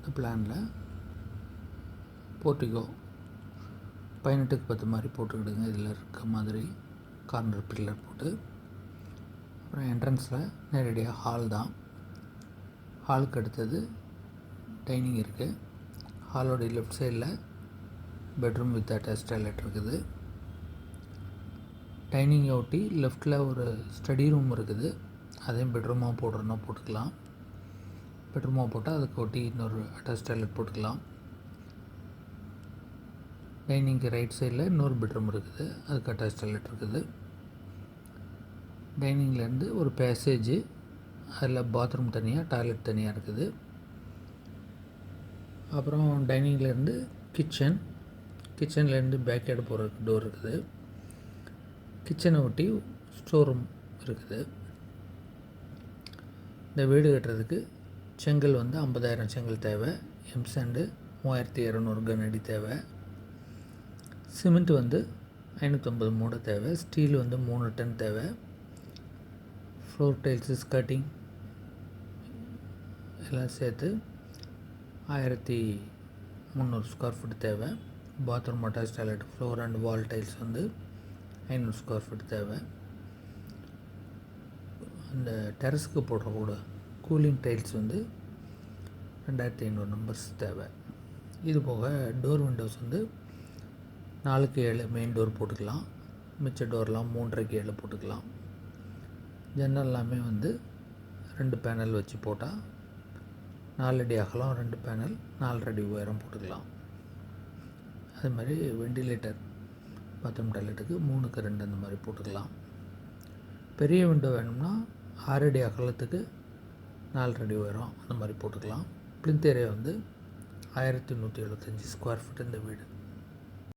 இந்த பிளானில் போர்ட்டிகோ 18க்கு 10 மாதிரி போட்டுக்கிடுங்க. இதில் இருக்க மாதிரி கார்னர் பில்லர் போட்டு, அப்புறம் என்ட்ரன்ஸில் நேரடியாக ஹால் தான். ஹாலுக்கு அடுத்தது டைனிங் இருக்குது. ஹாலோடைய லெஃப்ட் சைடில் பெட்ரூம் வித் அட்டாச் டாய்லெட் இருக்குது. டைனிங்கை ஒட்டி லெஃப்டில் ஒரு ஸ்டடி ரூம் இருக்குது. அதையும் பெட்ரூமாக போடுறோன்னா போட்டுக்கலாம். பெட்ரூமாக போட்டால் அதுக்கு ஒட்டி இன்னொரு அட்டாச் டாய்லெட் போட்டுக்கலாம். டைனிங்க்கு ரைட் சைடில் இன்னொரு பெட்ரூம் இருக்குது, அதுக்கு அட்டாச் டாய்லெட் இருக்குது. டைனிங்லேருந்து ஒரு பேசேஜ், அதில் பாத்ரூம் தனியாக டாய்லெட் தனியாக இருக்குது. அப்புறம் டைனிங்லேருந்து கிச்சன்லேருந்து பேக் யார்டு போகிறதுக்கு டோர் இருக்குது. கிச்சனை ஒட்டி ஸ்டோர் ரூம் இருக்குது. இந்த வீடு கட்டுறதுக்கு செங்கல் 50,000 செங்கல் தேவை. எம்சாண்டு 3200 கனஅடி தேவை. சிமெண்ட் 550 மூடை தேவை. ஸ்டீல் 3 டன் தேவை. ஃப்ளோர் டைல்ஸு, ஸ்கர்ட்டிங் எல்லாம் சேர்த்து 1300 ஸ்கொயர் ஃபீட் தேவை. Bathroom attach toilet, floor and wall tiles 500 square feet தேவை. அந்த டெரஸுக்கு போடுற கூட கூலிங் டைல்ஸ் 2500 நம்பர்ஸ் தேவை. இது போக டோர் விண்டோஸ் 4க்கு 7 மெயின் டோர் போட்டுக்கலாம். மிச்ச டோர்லாம் 3.5க்கு 7 போட்டுக்கலாம். ஜன்னல் எல்லாமே 2 பேனல் வச்சு போட்டால் 4 அடி அகலம், 2 பேனல், 4.5 அடி உயரம் போட்டுக்கலாம். அது மாதிரி வெண்டிலேட்டர் பாத்ரூம் டாய்லெட்டுக்கு 3க்கு 2 அந்த மாதிரி போட்டுக்கலாம். பெரிய விண்டோ வேணும்னா 6 அடி அகலத்துக்கு 4 அடி உயரம் அந்த மாதிரி போட்டுக்கலாம். பிளிந்த் ஏரியா 1175 ஸ்கொயர் ஃபீட் இந்த வீடு.